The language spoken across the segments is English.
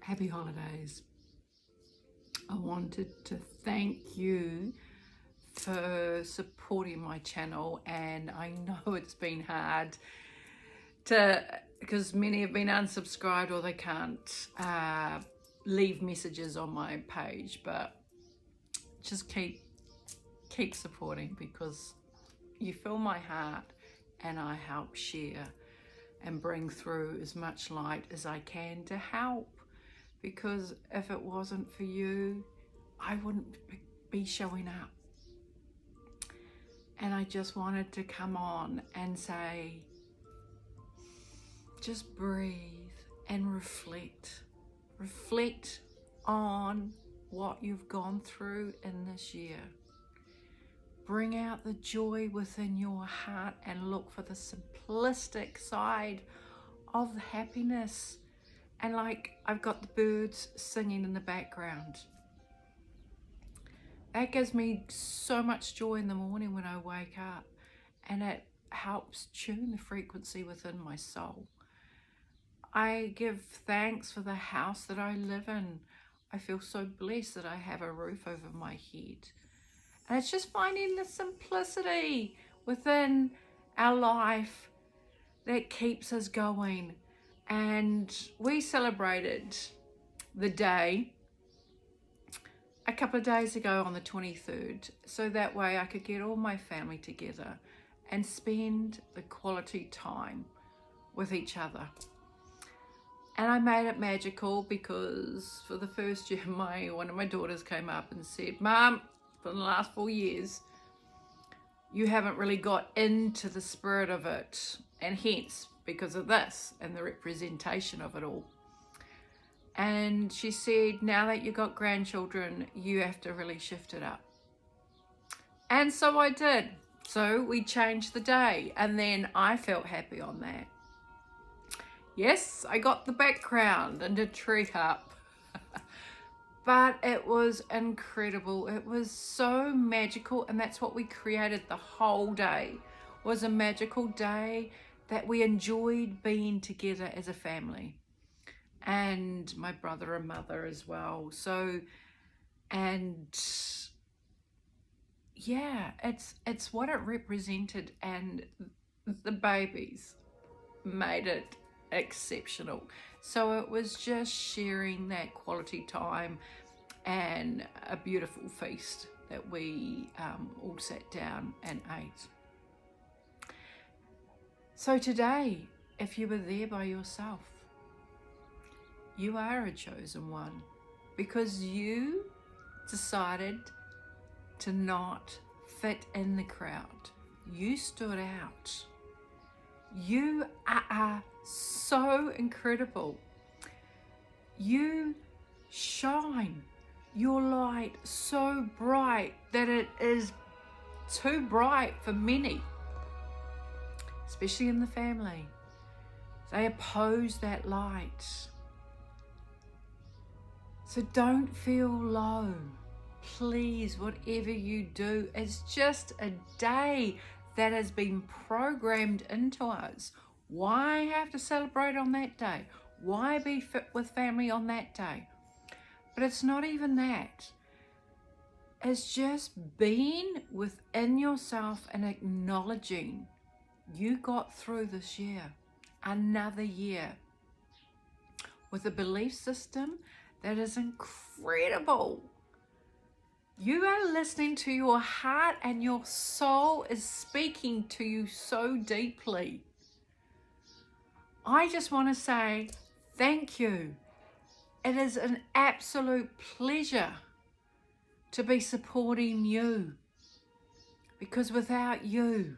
Happy holidays. I wanted to thank you for supporting my channel, and I know it's been hard because many have been unsubscribed or they can't leave messages on my page, but just keep supporting because you fill my heart and I help share and bring through as much light as I can to help. Because if it wasn't for you, I wouldn't be showing up. And I just wanted to come on and say, just breathe and reflect. Reflect on what you've gone through in this year. Bring out the joy within your heart and look for the simplistic side of the happiness. And like, I've got the birds singing in the background. That gives me so much joy in the morning when I wake up, and it helps tune the frequency within my soul. I give thanks for the house that I live in. I feel so blessed that I have a roof over my head. And it's just finding the simplicity within our life that keeps us going. And we celebrated the day a couple of days ago on the 23rd, so that way I could get all my family together and spend the quality time with each other. And I made it magical because for the first year, one of my daughters came up and said, "Mom, for the last 4 years, you haven't really got into the spirit of it, and hence because of this and the representation of it all." And she said, now that you've got grandchildren, you have to really shift it up. And so I did. So we changed the day, and then I felt happy on that. Yes, I got the background and a tree up. But it was incredible. It was so magical, and that's what we created the whole day. It was a magical day that we enjoyed being together as a family, and my brother and mother as well. So, and yeah, it's what it represented, and the babies made it exceptional. So it was just sharing that quality time and a beautiful feast that we all sat down and ate. So today, if you were there by yourself, you are a chosen one, because you decided to not fit in the crowd. You stood out. You are so incredible. You shine your light so bright that it is too bright for many, especially in the family. They oppose that light. So don't feel low. Please, whatever you do, it's just a day that has been programmed into us. Why have to celebrate on that day? Why be fit with family on that day? But it's not even that. It's just being within yourself and acknowledging you got through this year, another year, with a belief system that is incredible. You are listening to your heart, and your soul is speaking to you so deeply. I just want to say thank you. It is an absolute pleasure to be supporting you, because without you,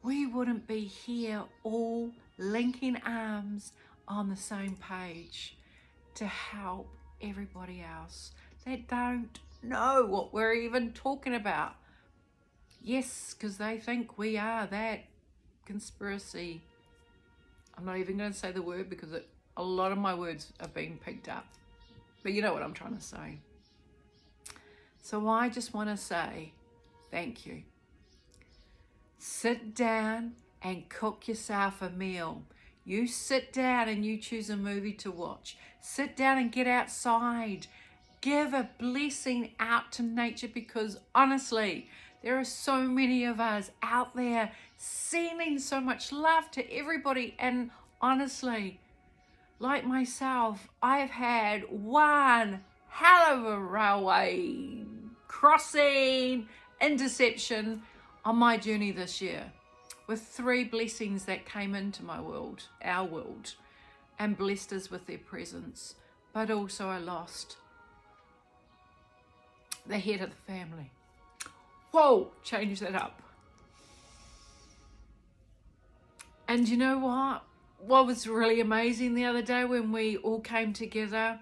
we wouldn't be here all linking arms on the same page to help everybody else that don't know what we're even talking about. Yes, because they think we are that conspiracy. I'm not even going to say the word because a lot of my words are being picked up. But you know what I'm trying to say. So I just want to say thank you. Sit down and cook yourself a meal. You sit down and you choose a movie to watch. Sit down and get outside. Give a blessing out to nature, because honestly, there are so many of us out there sending so much love to everybody. And honestly, like myself, I've had one hell of a railway crossing interception on my journey this year, with 3 blessings that came into my world, our world, and blessed us with their presence. But also I lost the head of the family. Whoa, change that up. And you know what? What was really amazing the other day when we all came together,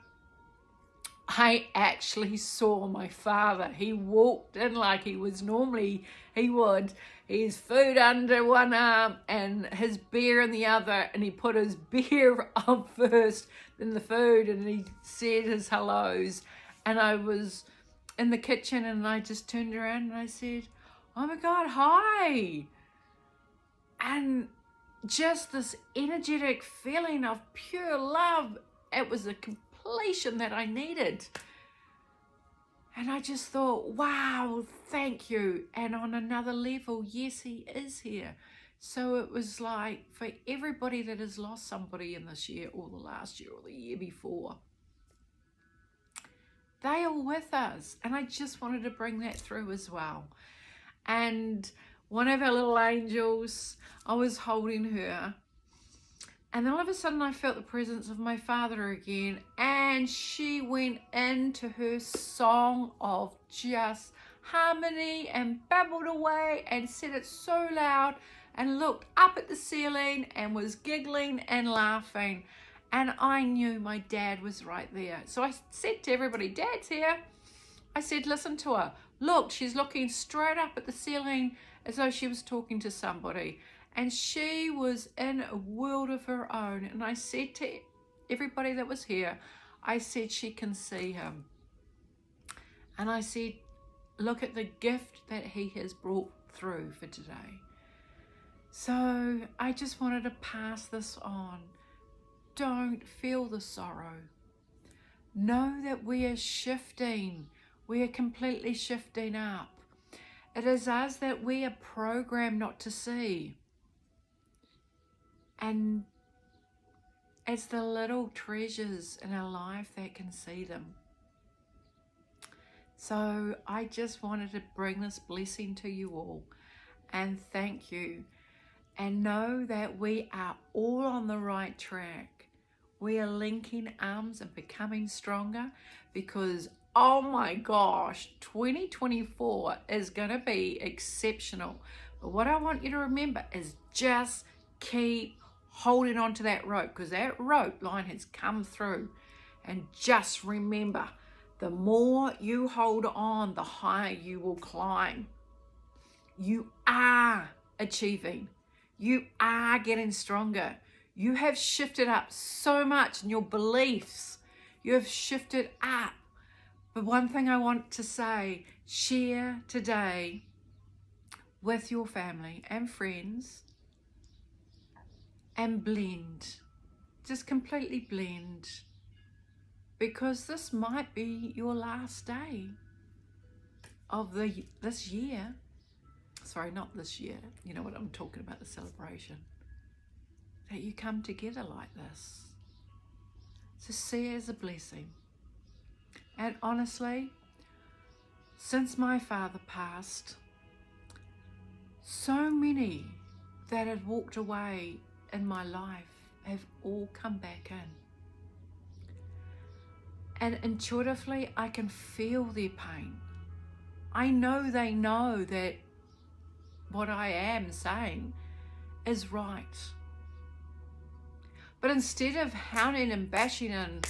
I actually saw my father. He walked in like he was normally, he would. His food under one arm and his beer in the other, and he put his beer up first, then the food, and he said his hellos. And I was in the kitchen and I just turned around and I said, oh my God, hi. And just this energetic feeling of pure love. It was a completion that I needed. And I just thought, wow, thank you. And on another level, yes, he is here. So it was like, for everybody that has lost somebody in this year or the last year or the year before, they are with us. And I just wanted to bring that through as well. And one of our little angels, I was holding her, and then all of a sudden I felt the presence of my father again, and she went into her song of just harmony and babbled away and said it so loud and looked up at the ceiling and was giggling and laughing. And I knew my dad was right there. So I said to everybody, Dad's here. I said, listen to her. Look, she's looking straight up at the ceiling as though she was talking to somebody. And she was in a world of her own. And I said to everybody that was here, I said, she can see him. And I said, look at the gift that he has brought through for today. So I just wanted to pass this on. Don't feel the sorrow. Know that we are shifting. We are completely shifting up. It is us that we are programmed not to see. And it's the little treasures in our life that can see them. So I just wanted to bring this blessing to you all and thank you. And know that we are all on the right track. We are linking arms and becoming stronger, because oh my gosh, 2024 is going to be exceptional. But what I want you to remember is just keep holding on to that rope, because that rope line has come through. And just remember, the more you hold on, the higher you will climb. You are achieving. You are getting stronger. You have shifted up so much in your beliefs. You have shifted up. But one thing I want to say, share today with your family and friends and blend. Just completely blend. Because this might be your last day of this year. Sorry, not this year. You know what I'm talking about, the celebration. That you come together like this. So see it as a blessing. And honestly, since my father passed, so many that had walked away in my life have all come back in. And intuitively, I can feel their pain. I know they know that what I am saying is right. But instead of hounding and bashing and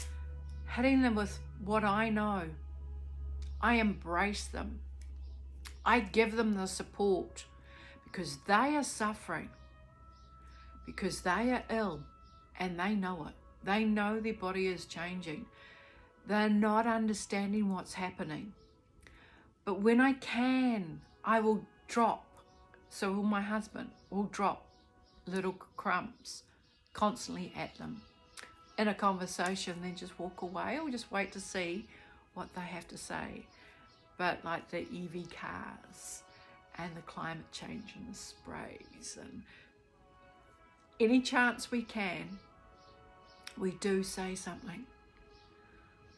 hitting them with what I know, I embrace them. I give them the support, because they are suffering, because they are ill, and they know it. They know their body is changing. They're not understanding what's happening. But when I can, I will drop. So will my husband will drop little crumbs constantly at them in a conversation, then just walk away or just wait to see what they have to say. But like the EV cars and the climate change and the sprays, and any chance we can, we do say something.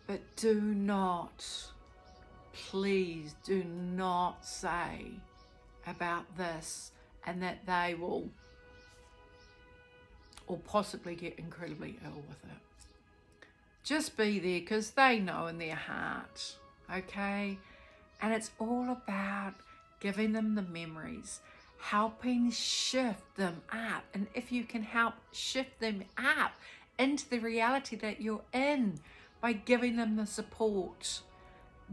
But do not, please do not say about this and that they will or possibly get incredibly ill with it. Just be there, because they know in their heart, okay? And it's all about giving them the memories, helping shift them up. And if you can help shift them up into the reality that you're in by giving them the support,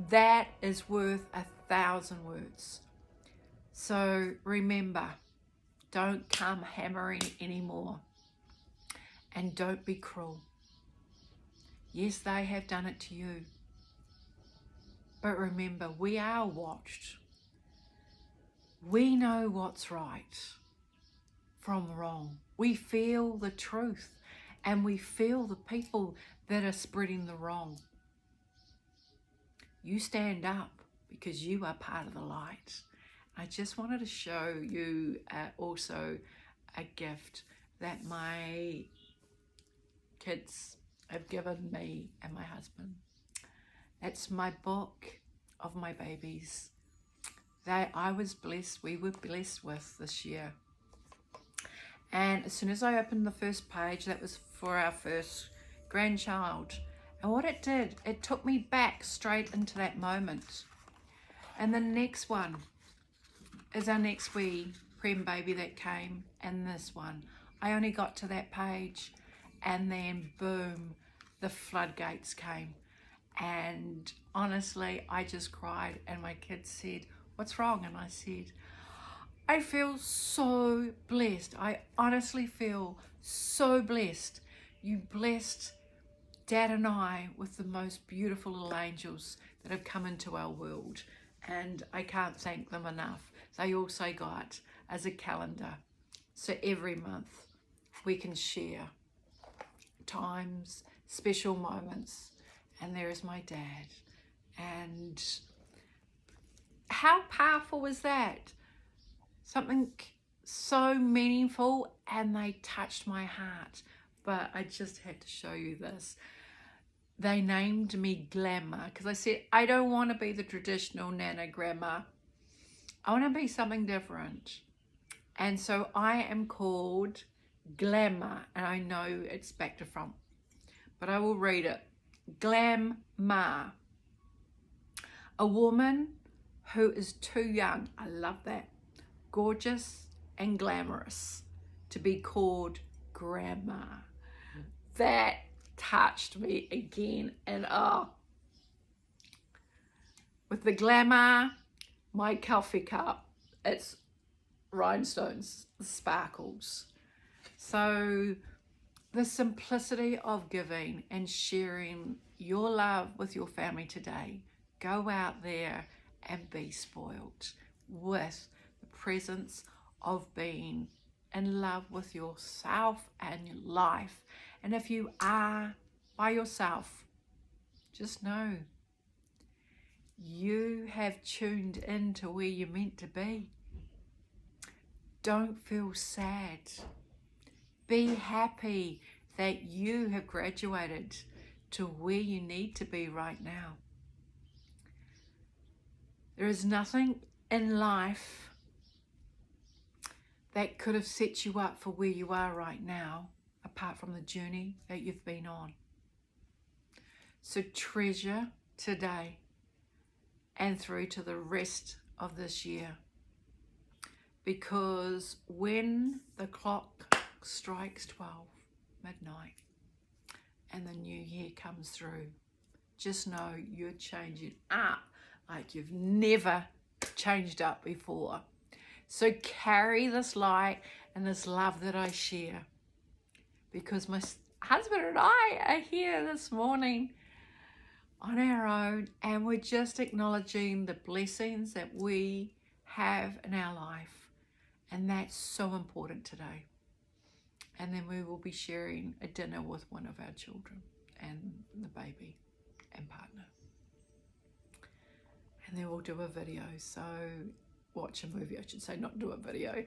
that is worth 1,000 words. So remember, don't come hammering anymore. And don't be cruel. Yes, they have done it to you. But remember, we are watched. We know what's right from wrong. We feel the truth, and we feel the people that are spreading the wrong. You stand up because you are part of the light. I just wanted to show you also a gift that my kids have given me and my husband. It's my book of my babies that we were blessed with this year. And as soon as I opened the first page, that was for our first grandchild. And what it did, it took me back straight into that moment. And the next one is our next wee prem baby that came, and this one. I only got to that page, and then boom, the floodgates came. And honestly, I just cried, and my kids said, "What's wrong?" And I said, I feel so blessed. I honestly feel so blessed. You blessed Dad and I with the most beautiful little angels that have come into our world. And I can't thank them enough. They also got as a calendar. So every month we can share times, special moments. And there is my dad. And how powerful was that? Something so meaningful, and they touched my heart. But I just had to show you this. They named me Glamour because I said, I don't want to be the traditional Nana Grandma. I want to be something different. And so I am called Glamour, and I know it's back to front, but I will read it. Glamour. A woman who is too young, I love that, gorgeous and glamorous to be called Grandma. That touched me again. And with the glamour, my coffee cup, it's rhinestones, sparkles. So the simplicity of giving and sharing your love with your family today. Go out there and be spoiled with the presence of being in love with yourself and your life. And if you are by yourself, just know you have tuned into where you're meant to be. Don't feel sad. Be happy that you have graduated to where you need to be right now. There is nothing in life that could have set you up for where you are right now, apart from the journey that you've been on. So treasure today and through to the rest of this year. Because when the clock strikes 12 midnight and the new year comes through, just know you're changing up like you've never changed up before. So carry this light and this love that I share, because my husband and I are here this morning on our own, and we're just acknowledging the blessings that we have in our life. And that's so important today. And then we will be sharing a dinner with one of our children and the baby and partner. And then we'll do a video. So watch a movie, I should say, not do a video.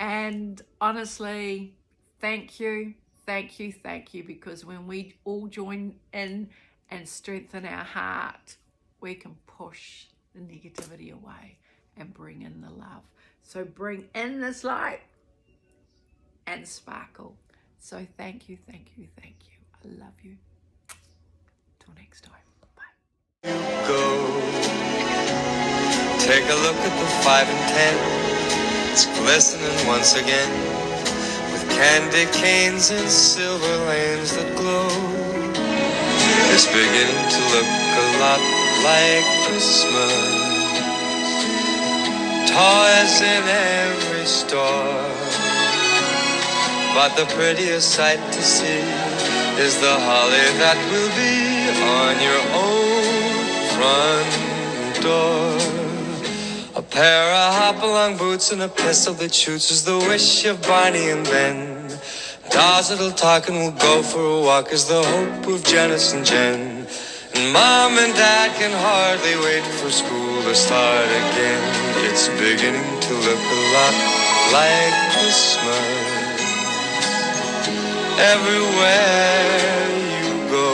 And honestly, thank you, because when we all join in and strengthen our heart, we can push the negativity away and bring in the love. So bring in this light and sparkle. So thank you. I love you. Till next time. Bye. Go. Take a look at the 5 and 10. It's glistening once again with candy canes and silver lanes that glow. It's beginning to look a lot like Christmas. Toys in every store. But the prettiest sight to see is the holly that will be on your own front door. A pair of hop-along boots and a pistol that shoots is the wish of Barney and Ben. Dolls that'll talk and will go for a walk is the hope of Janice and Jen. And Mom and Dad can hardly wait for school to start again. It's beginning to look a lot like Christmas. Everywhere you go,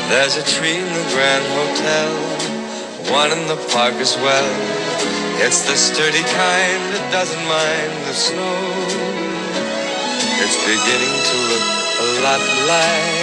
there's a tree in the Grand Hotel, one in the park as well. It's the sturdy kind that doesn't mind the snow. It's beginning to look a lot like